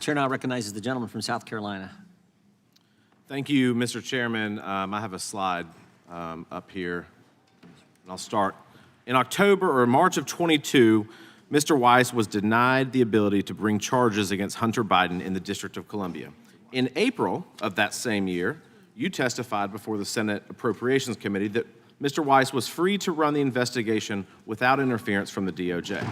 chair now recognizes the gentleman from South Carolina. Thank you, Mr. Chairman. I have a slide up here, and I'll start. In October or March of 22, Mr. Weiss was denied the ability to bring charges against Hunter Biden in the District of Columbia. In April of that same year, you testified before the Senate Appropriations Committee that Mr. Weiss was free to run the investigation without interference from the DOJ.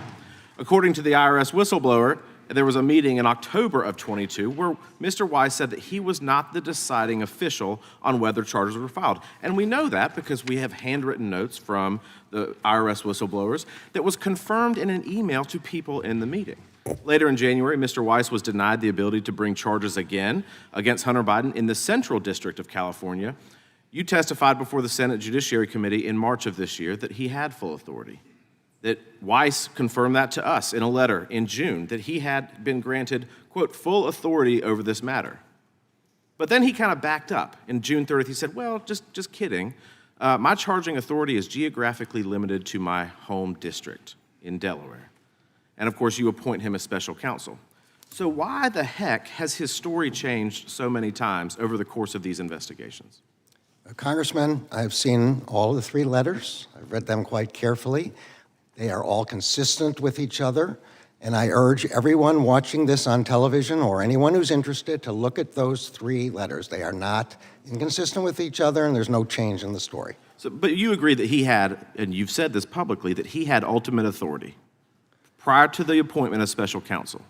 According to the IRS whistleblower, there was a meeting in October of 22 where Mr. Weiss said that he was not the deciding official on whether charges were filed. And we know that because we have handwritten notes from the IRS whistleblowers that was confirmed in an email to people in the meeting. Later in January, Mr. Weiss was denied the ability to bring charges again against Hunter Biden in the Central District of California. You testified before the Senate Judiciary Committee in March of this year that he had full authority. That Weiss confirmed that to us in a letter in June, that he had been granted, quote, full authority over this matter. But then he kind of backed up. In June 30th, he said, well, just kidding. My charging authority is geographically limited to my home district in Delaware. And of course, you appoint him as special counsel. So why the heck has his story changed so many times over the course of these investigations? Congressman, I've seen all of the 3 letters. I've read them quite carefully. They are all consistent with each other, and I urge everyone watching this on television or anyone who's interested to look at those 3 letters. They are not inconsistent with each other, and there's no change in the story. So, but you agree that he had, and you've said this publicly, that he had ultimate authority prior to the appointment of special counsel.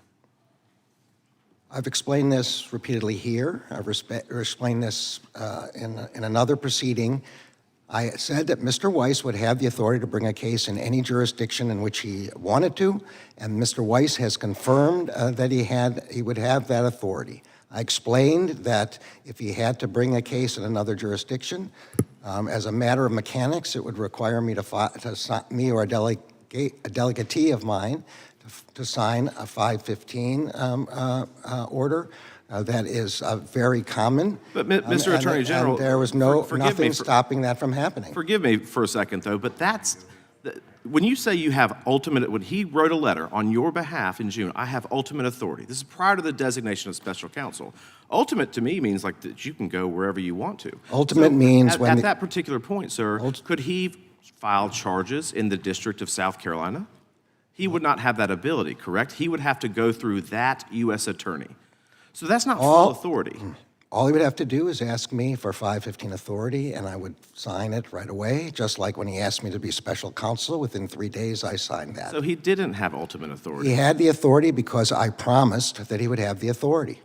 I've explained this repeatedly here. I've explained this in another proceeding. I said that Mr. Weiss would have the authority to bring a case in any jurisdiction in which he wanted to, and Mr. Weiss has confirmed that he would have that authority. I explained that if he had to bring a case in another jurisdiction, as a matter of mechanics, it would require me me or a delegatee of mine to sign a 515 order. That is very common. But Mr. Attorney General, there was nothing stopping that from happening. Forgive me for a second, though, but when you say you have ultimate, when he wrote a letter on your behalf in June, I have ultimate authority. This is prior to the designation of special counsel. Ultimate to me means like that you can go wherever you want to. Ultimate means when at that particular point, sir, could he file charges in the District of South Carolina? He would not have that ability, correct? He would have to go through that U.S. attorney. So that's not full authority. All he would have to do is ask me for 515 authority, and I would sign it right away, just like when he asked me to be special counsel. Within 3 days, I signed that. So he didn't have ultimate authority. He had the authority because I promised that he would have the authority.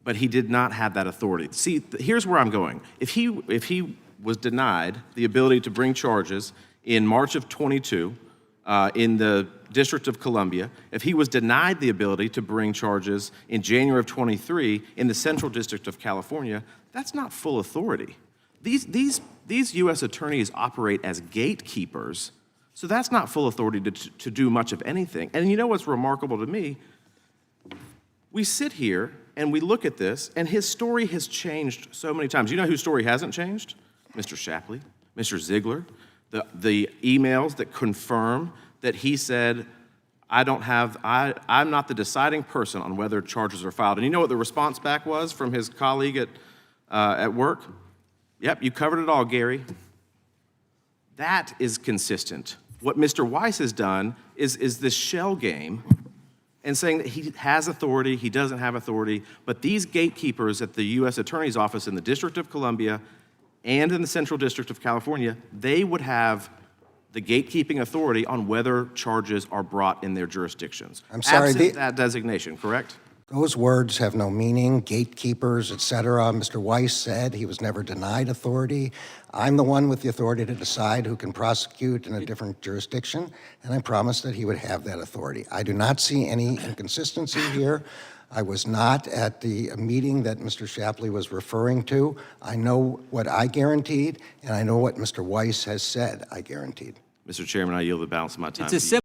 But he did not have that authority. See, here's where I'm going. If he was denied the ability to bring charges in March of 22 in the District of Columbia, if he was denied the ability to bring charges in January of 23 in the Central District of California, that's not full authority. These U.S. attorneys operate as gatekeepers, so that's not full authority to do much of anything. And you know what's remarkable to me? We sit here and we look at this, and his story has changed so many times. You know whose story hasn't changed? Mr. Shapley, Mr. Ziegler, the emails that confirm that he said, I'm not the deciding person on whether charges are filed. And you know what the response back was from his colleague at work? Yep, you covered it all, Gary. That is consistent. What Mr. Weiss has done is this shell game and saying that he has authority, he doesn't have authority, but these gatekeepers at the U.S. Attorney's Office in the District of Columbia and in the Central District of California, they would have the gatekeeping authority on whether charges are brought in their jurisdictions. I'm sorry, absent that designation, correct? Those words have no meaning, gatekeepers, et cetera. Mr. Weiss said he was never denied authority. I'm the one with the authority to decide who can prosecute in a different jurisdiction, and I promised that he would have that authority. I do not see any inconsistency here. I was not at the meeting that Mr. Shapley was referring to. I know what I guaranteed, and I know what Mr. Weiss has said I guaranteed. Mr. Chairman, I yield the balance of my time It's to you.